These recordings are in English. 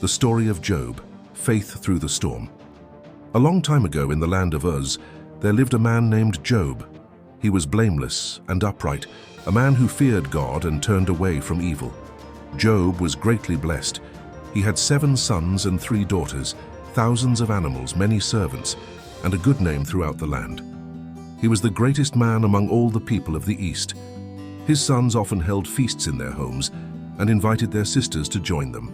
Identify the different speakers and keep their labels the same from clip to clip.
Speaker 1: The story of Job, faith through the storm. A long time ago in the land of Uz, there lived a man named Job. He was blameless and upright, a man who feared God and turned away from evil. Job was greatly blessed. He had 7 sons and 3 daughters, thousands of animals, many servants, and a good name throughout the land. He was the greatest man among all the people of the East. His sons often held feasts in their homes and invited their sisters to join them.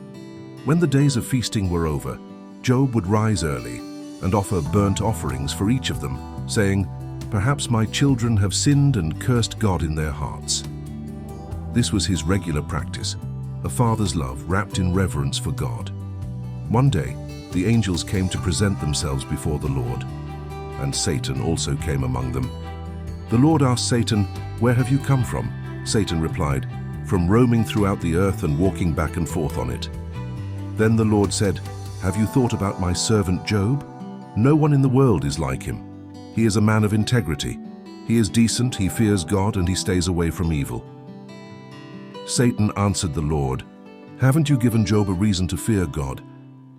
Speaker 1: When the days of feasting were over, Job would rise early and offer burnt offerings for each of them, saying, "Perhaps my children have sinned and cursed God in their hearts." This was his regular practice, a father's love wrapped in reverence for God. One day, the angels came to present themselves before the Lord, and Satan also came among them. The Lord asked Satan, "Where have you come from?" Satan replied, "From roaming throughout the earth and walking back and forth on it." Then the Lord said, "Have you thought about my servant Job? No one in the world is like him. He is a man of integrity. He is decent, he fears God, and he stays away from evil." Satan answered the Lord, "Haven't you given Job a reason to fear God?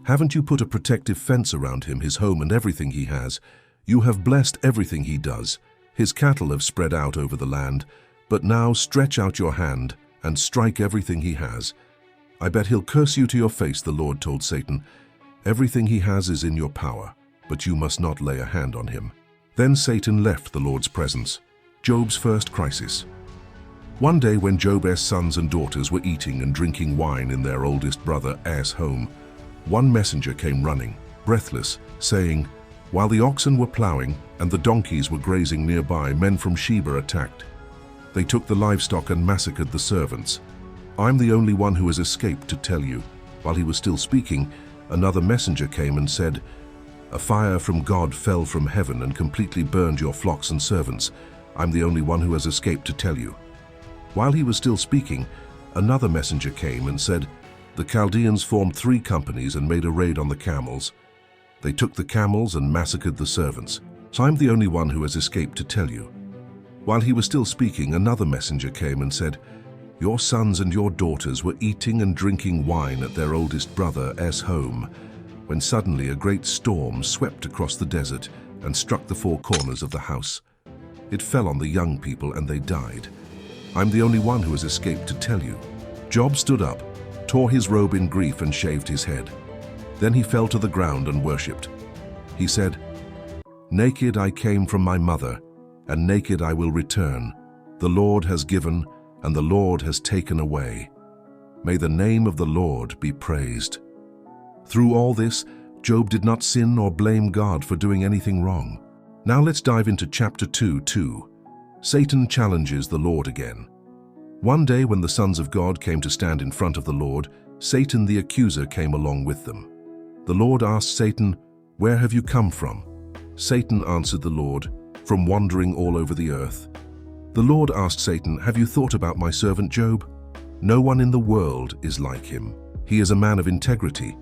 Speaker 1: Haven't you put a protective fence around him, his home and everything he has? You have blessed everything he does. His cattle have spread out over the land. But now stretch out your hand and strike everything he has. I bet he'll curse you to your face," the Lord told Satan. "Everything he has is in your power, but you must not lay a hand on him." Then Satan left the Lord's presence. Job's first crisis. One day when Job's sons and daughters were eating and drinking wine in their oldest brother's home, one messenger came running, breathless, saying, "While the oxen were plowing and the donkeys were grazing nearby, men from Sheba attacked. They took the livestock and massacred the servants. I'm the only one who has escaped to tell you." While he was still speaking, another messenger came and said, "A fire from God fell from heaven and completely burned your flocks and servants. I'm the only one who has escaped to tell you." While he was still speaking, another messenger came and said, "The Chaldeans formed 3 companies and made a raid on the camels. They took the camels and massacred the servants. So I'm the only one who has escaped to tell you." While he was still speaking, another messenger came and said, "Your sons and your daughters were eating and drinking wine at their oldest brother's home, when suddenly a great storm swept across the desert and struck the 4 corners of the house. It fell on the young people and they died. I'm the only one who has escaped to tell you." Job stood up, tore his robe in grief and shaved his head. Then he fell to the ground and worshipped. He said, "Naked I came from my mother, and naked I will return. The Lord has given, and the Lord has taken away. May the name of the Lord be praised." Through all this, Job did not sin or blame God for doing anything wrong. Now let's dive into chapter 2. Satan challenges the Lord again. One day when the sons of God came to stand in front of the Lord, Satan the accuser came along with them. The Lord asked Satan, "Where have you come from?" Satan answered the Lord, "From wandering all over the earth." The Lord asked Satan, "Have you thought about my servant Job? No one in the world is like him. He is a man of integrity.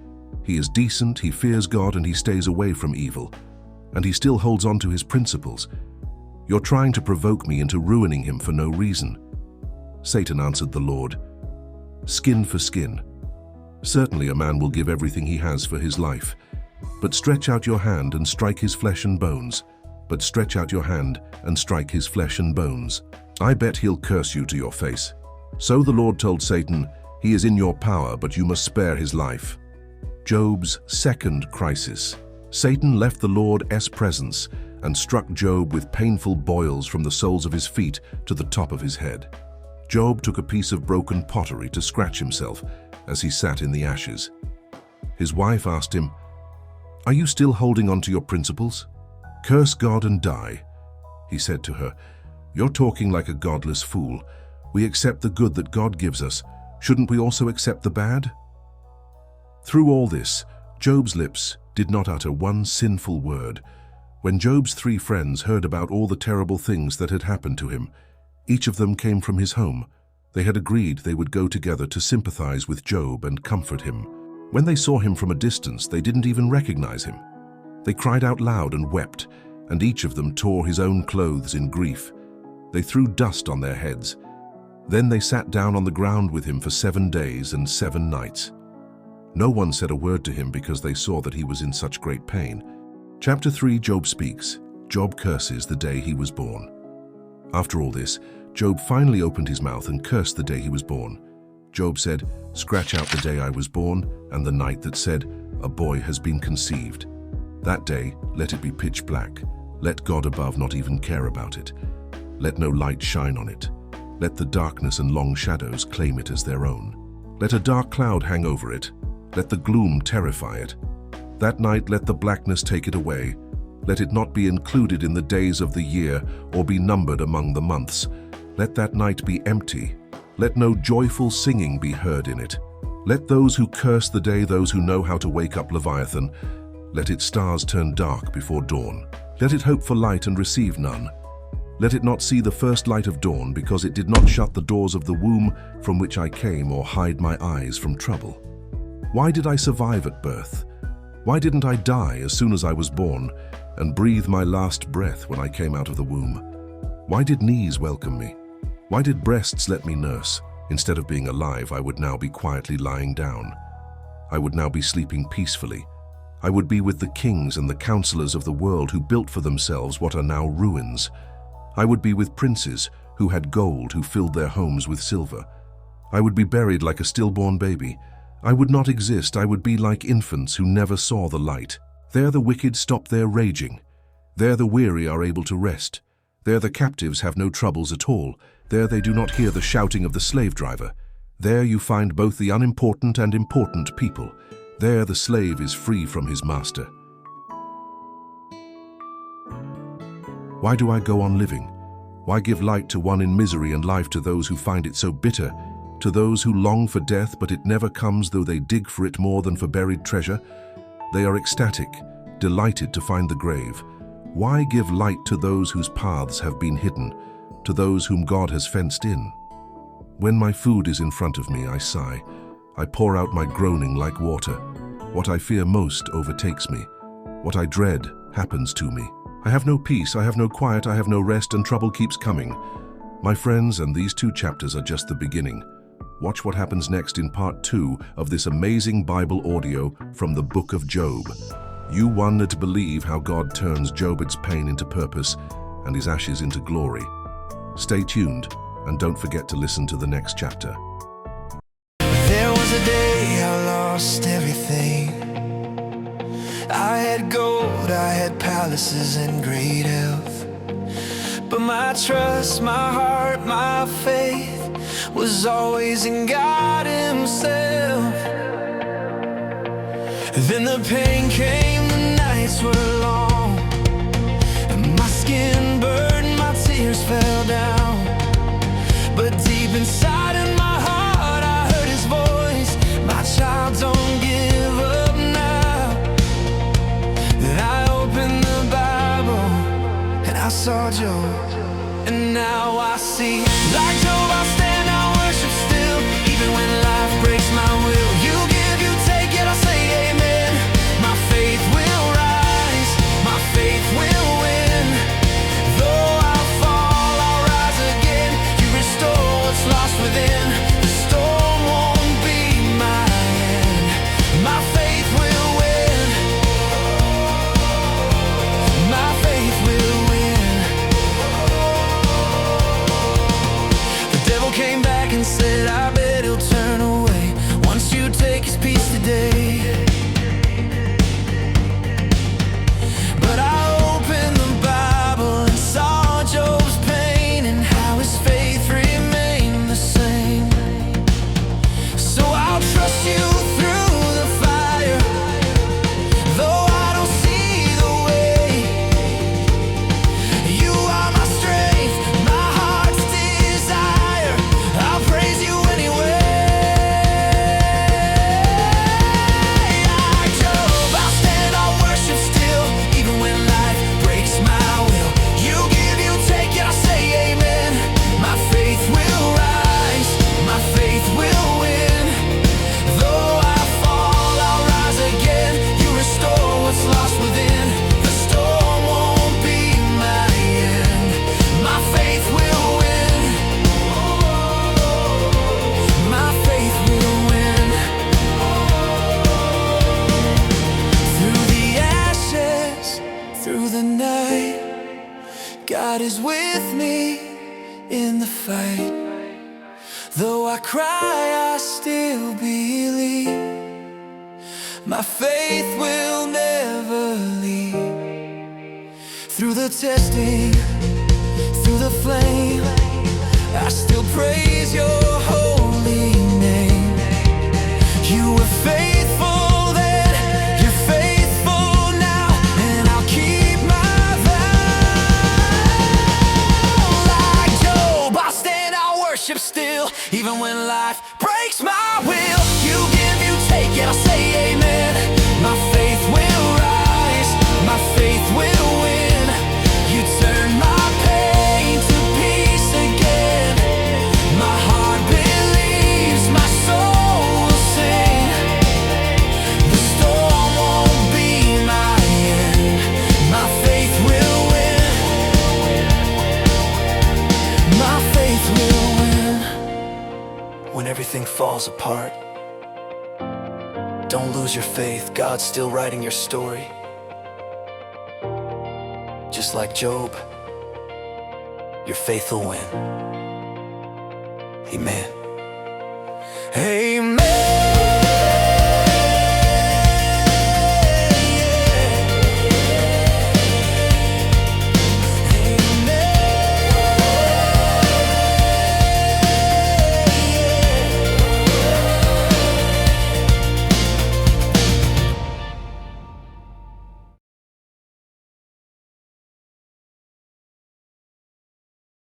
Speaker 1: He is decent, he fears God, and he stays away from evil. And he still holds on to his principles. You're trying to provoke me into ruining him for no reason." Satan answered the Lord, "Skin for skin. Certainly a man will give everything he has for his life. But stretch out your hand and strike his flesh and bones. But stretch out your hand and strike his flesh and bones. I bet he'll curse you to your face." So the Lord told Satan, "He is in your power, but you must spare his life." Job's second crisis. Satan left the Lord's presence and struck Job with painful boils from the soles of his feet to the top of his head. Job took a piece of broken pottery to scratch himself as he sat in the ashes. His wife asked him, "Are you still holding on to your principles? Curse God and die." He said to her, "You're talking like a godless fool. We accept the good that God gives us. Shouldn't we also accept the bad?" Through all this, Job's lips did not utter one sinful word. When Job's 3 friends heard about all the terrible things that had happened to him, each of them came from his home. They had agreed they would go together to sympathize with Job and comfort him. When they saw him from a distance, they didn't even recognize him. They cried out loud and wept, and each of them tore his own clothes in grief. They threw dust on their heads. Then they sat down on the ground with him for 7 days and 7 nights. No one said a word to him because they saw that he was in such great pain. Chapter 3, Job speaks. Job curses the day he was born. After all this, Job finally opened his mouth and cursed the day he was born. Job said, "Scratch out the day I was born, and the night that said, a boy has been conceived. That day, let it be pitch black. Let God above not even care about it. Let no light shine on it. Let the darkness and long shadows claim it as their own. Let a dark cloud hang over it. Let the gloom terrify it. That night let the blackness take it away. Let it not be included in the days of the year or be numbered among the months. Let that night be empty. Let no joyful singing be heard in it. Let those who curse the day, those who know how to wake up Leviathan, let its stars turn dark before dawn. Let it hope for light and receive none. Let it not see the first light of dawn, because it did not shut the doors of the womb from which I came, or hide my eyes from trouble. Why did I survive at birth? Why didn't I die as soon as I was born, and breathe my last breath when I came out of the womb? Why did knees welcome me? Why did breasts let me nurse? Instead of being alive, I would now be quietly lying down. I would now be sleeping peacefully. I would be with the kings and the counselors of the world who built for themselves what are now ruins. I would be with princes who had gold, who filled their homes with silver. I would be buried like a stillborn baby. I would not exist. I would be like infants who never saw the light. There the wicked stop their raging. There the weary are able to rest. There the captives have no troubles at all. There they do not hear the shouting of the slave driver. There you find both the unimportant and important people. There the slave is free from his master. Why do I go on living? Why give light to one in misery and life to those who find it so bitter? To those who long for death, but it never comes, though they dig for it more than for buried treasure? They are ecstatic, delighted to find the grave. Why give light to those whose paths have been hidden, to those whom God has fenced in? When my food is in front of me, I sigh. I pour out my groaning like water. What I fear most overtakes me. What I dread happens to me. I have no peace, I have no quiet, I have no rest, and trouble keeps coming. My friends, and these 2 chapters are just the beginning. Watch what happens next in part 2 of this amazing Bible audio from the book of Job. You wonder to believe how God turns Job's pain into purpose and his ashes into glory. Stay tuned, and don't forget to listen to the next chapter.
Speaker 2: There was a day I lost everything. I had gold, I had palaces and great health. But my trust, my heart, my faith was always in God Himself. Then the pain came, the nights were long, and my skin burned, my tears fell down. But deep inside in my heart I heard His voice, my child, don't give up now. Then I opened the Bible and I saw Job, and now I see. Like Job I stand, I worship still, even when life breaks my will. You give, you take, yet I say amen. My faith will rise, my faith will win. Though I fall, I'll rise again. You restore what's lost within. The storm won't be my end. My faith will win. My faith will win. God is with me in the fight. Though I cry, I still believe. My faith will never leave. Through the testing, through the flame, I still praise your holy name. You were faithful then, you're faithful now, and I'll keep my vow. Like Job, I'll stand, I'll worship still, even when life breaks my will. You give, you take, and I'll say amen. My faith will rise, my faith will win. You turn my pain to peace again. My heart believes, my soul will sing. The storm won't be my end. My faith will win. My faith will win. When everything falls apart, don't lose your faith. God's still writing your story. Just like Job, your faith will win. Amen. Amen.